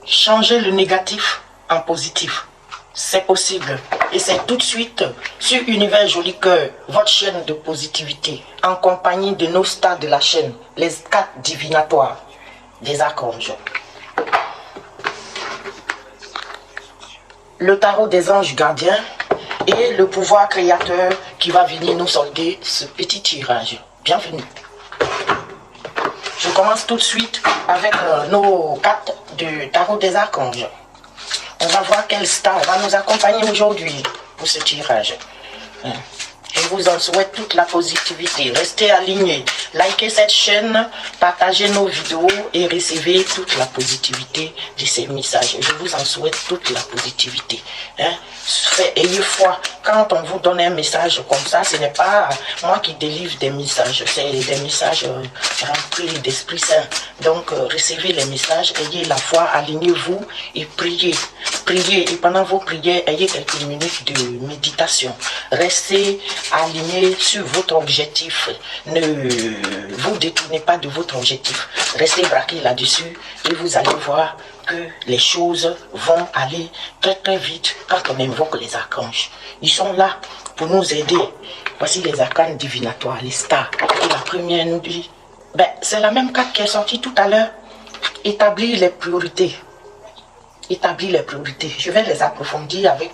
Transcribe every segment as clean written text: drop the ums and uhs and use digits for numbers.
Changer le négatif en positif. C'est possible. Et c'est tout de suite sur Univers Joli Cœur, votre chaîne de positivité, en compagnie de nos stars de la chaîne, les cartes divinatoires des archanges. Le tarot des anges gardiens et le pouvoir créateur qui va venir nous solder ce petit tirage. Bienvenue. Je commence tout de suite avec nos cartes de tarot des archanges. On va voir quelle star va nous accompagner aujourd'hui pour ce tirage. Je vous en souhaite toute la positivité. Restez alignés, likez cette chaîne, partagez nos vidéos et recevez toute la positivité de ces messages. Je vous en souhaite toute la positivité. Ayez foi. Quand on vous donne un message comme ça, ce n'est pas moi qui délivre des messages, c'est des messages remplis d'Esprit Saint. Donc recevez les messages, ayez la foi, alignez-vous et priez. Priez et pendant vos prières, ayez quelques minutes de méditation. Restez alignés sur votre objectif. Ne vous détournez pas de votre objectif. Restez braqués là-dessus et vous allez voir que les choses vont aller très très vite quand on invoque les archanges. Ils sont là pour nous aider. Voici les arcanes divinatoires, les stars. Et la première nous dit, c'est la même carte qui est sortie tout à l'heure. Établir les priorités. Établir les priorités. Je vais les approfondir avec...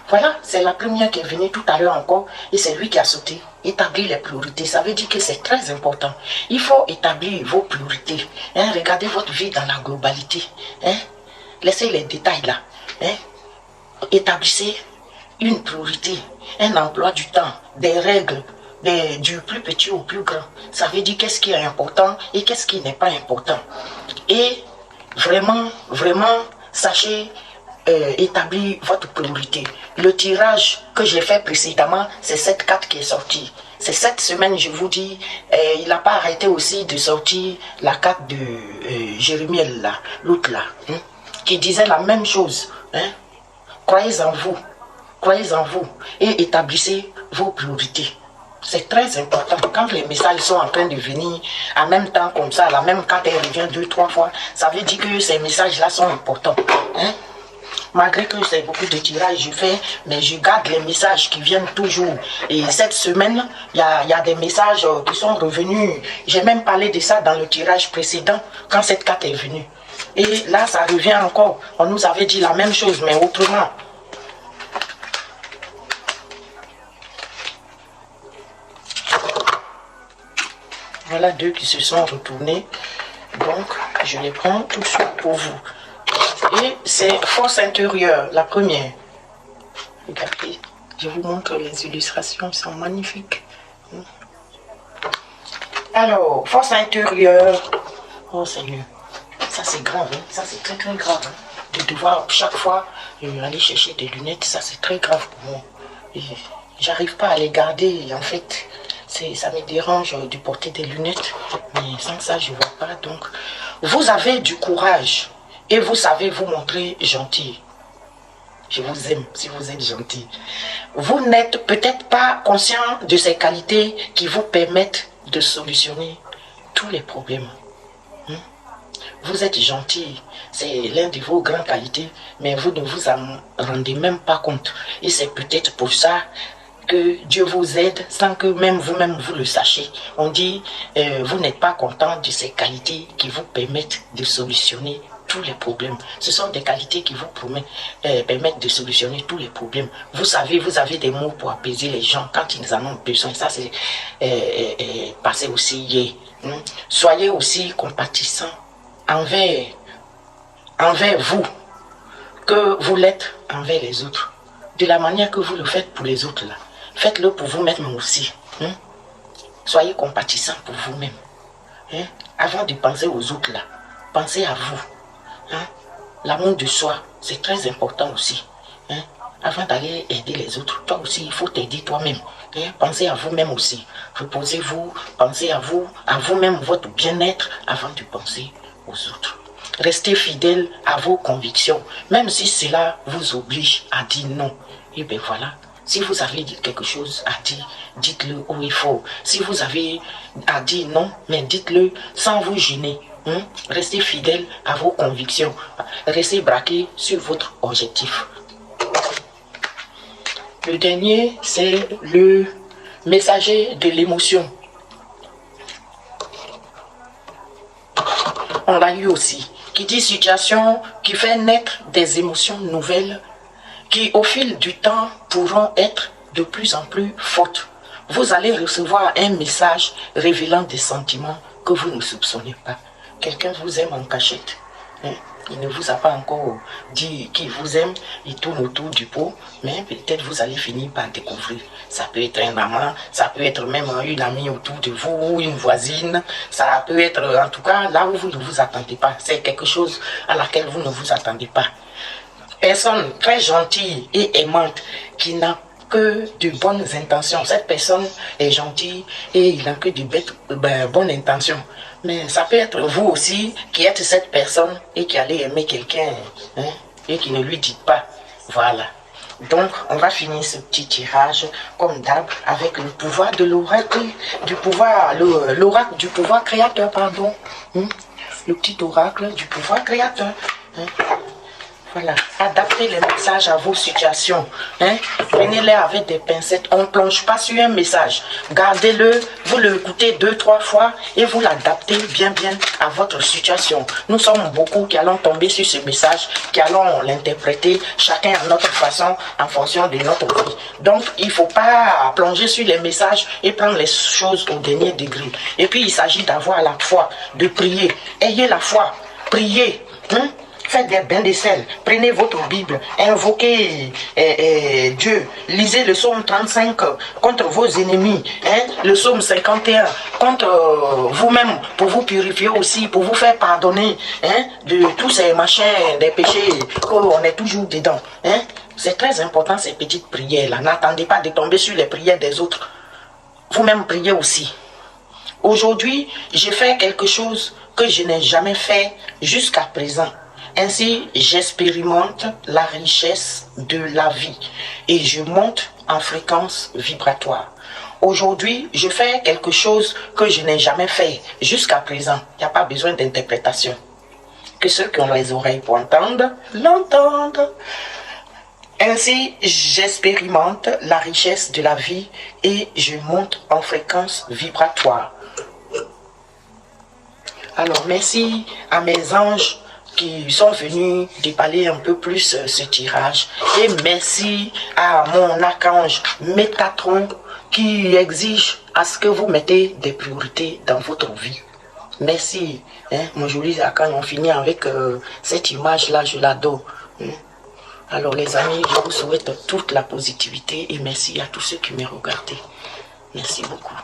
voilà, c'est la première qui est venue tout à l'heure encore. Et c'est lui qui a sauté. Établir les priorités. Ça veut dire que c'est très important. Il faut établir vos priorités. Regardez votre vie dans la globalité. Laissez les détails là. Établissez une priorité. Un emploi du temps. Des règles. Du plus petit au plus grand. Ça veut dire qu'est-ce qui est important et qu'est-ce qui n'est pas important. Et vraiment, vraiment... Sachez établir votre priorité. Le tirage que j'ai fait précédemment, c'est cette carte qui est sortie. C'est cette semaine, je vous dis, il n'a pas arrêté aussi de sortir la carte de Jérémie là, l'autre là, qui disait la même chose. Croyez en vous et établissez vos priorités. C'est très important. Quand les messages sont en train de venir en même temps comme ça, la même carte elle revient 2-3 fois, ça veut dire que ces messages-là sont importants. Malgré que c'est beaucoup de tirages je fais, mais je garde les messages qui viennent toujours. Et cette semaine, il y a des messages qui sont revenus. J'ai même parlé de ça dans le tirage précédent, quand cette carte est venue. Et là, ça revient encore. On nous avait dit la même chose, mais autrement. Voilà deux qui se sont retournés. Donc, je les prends tout de suite pour vous. Et c'est force intérieure, la première. Regardez, je vous montre les illustrations, sont magnifiques. Alors, force intérieure. Oh Seigneur, ça c'est grave, ça c'est très très grave. De devoir chaque fois aller chercher des lunettes, ça c'est très grave pour moi. J'arrive pas à les garder, en fait. Ça me dérange de porter des lunettes, mais sans ça, je ne vois pas. Donc, vous avez du courage et vous savez vous montrer gentil. Je vous aime si vous êtes gentil. Vous n'êtes peut-être pas conscient de ces qualités qui vous permettent de solutionner tous les problèmes. Vous êtes gentil, c'est l'un de vos grandes qualités, mais vous ne vous en rendez même pas compte. Et c'est peut-être pour ça que Dieu vous aide sans que même vous-même vous le sachiez. On dit, vous n'êtes pas content de ces qualités qui vous permettent de solutionner tous les problèmes. Ce sont des qualités qui vous permettent de solutionner tous les problèmes. Vous savez, vous avez des mots pour apaiser les gens quand ils en ont besoin. Ça, c'est passé aussi hier. Soyez aussi compatissants envers vous, que vous l'êtes envers les autres. De la manière que vous le faites pour les autres là. Faites-le pour vous-même aussi. Soyez compatissants pour vous-même. Avant de penser aux autres là, pensez à vous. L'amour de soi, c'est très important aussi. Avant d'aller aider les autres, toi aussi, il faut t'aider toi-même. Pensez à vous-même aussi. Reposez-vous, pensez à vous-même, votre bien-être, avant de penser aux autres. Restez fidèle à vos convictions, même si cela vous oblige à dire non. Et bien voilà. Si vous avez dit quelque chose à dire, dites-le où il faut. Si vous avez à dire non, mais dites-le sans vous gêner. Restez fidèle à vos convictions. Restez braqué sur votre objectif. Le dernier, c'est le messager de l'émotion. On l'a eu aussi. Qui dit situation qui fait naître des émotions nouvelles qui au fil du temps pourront être de plus en plus fortes. Vous allez recevoir un message révélant des sentiments que vous ne soupçonnez pas. Quelqu'un vous aime en cachette. Il ne vous a pas encore dit qu'il vous aime, il tourne autour du pot, mais peut-être vous allez finir par découvrir. Ça peut être un amant, ça peut être même une amie autour de vous, une voisine, ça peut être en tout cas là où vous ne vous attendez pas. C'est quelque chose à laquelle vous ne vous attendez pas. Personne très gentille et aimante qui n'a que de bonnes intentions. Cette personne est gentille et il n'a que de bonnes intentions. Mais ça peut être vous aussi qui êtes cette personne et qui allez aimer quelqu'un et qui ne lui dites pas. Voilà. Donc, on va finir ce petit tirage comme d'hab avec le pouvoir de l'oracle, l'oracle du pouvoir créateur, pardon. Le petit oracle du pouvoir créateur. Voilà, adaptez les messages à vos situations. Prenez-les avec des pincettes. On ne plonge pas sur un message. Gardez-le, vous l'écoutez 2-3 fois et vous l'adaptez bien à votre situation. Nous sommes beaucoup qui allons tomber sur ce message, qui allons l'interpréter chacun à notre façon en fonction de notre vie. Donc, il ne faut pas plonger sur les messages et prendre les choses au dernier degré. Et puis, il s'agit d'avoir la foi, de prier. Ayez la foi, priez. Faites des bains de sel, prenez votre Bible, invoquez Dieu, lisez le psaume 35 contre vos ennemis, le psaume 51 contre vous-même, pour vous purifier aussi, pour vous faire pardonner de tous ces machins, des péchés qu'on est toujours dedans. C'est très important ces petites prières-là. N'attendez pas de tomber sur les prières des autres. Vous-même priez aussi. Aujourd'hui, j'ai fait quelque chose que je n'ai jamais fait jusqu'à présent. Ainsi, j'expérimente la richesse de la vie et je monte en fréquence vibratoire. Aujourd'hui, je fais quelque chose que je n'ai jamais fait jusqu'à présent. Il n'y a pas besoin d'interprétation. Que ceux qui ont les oreilles pour entendre, l'entendent. Ainsi, j'expérimente la richesse de la vie et je monte en fréquence vibratoire. Alors, merci à mes anges qui sont venus déballer un peu plus ce tirage. Et merci à mon archange Métatron qui exige à ce que vous mettez des priorités dans votre vie. Merci. Mon joli archange, on finit avec cette image-là, je l'adore. Alors les amis, je vous souhaite toute la positivité et merci à tous ceux qui me regardent. Merci beaucoup.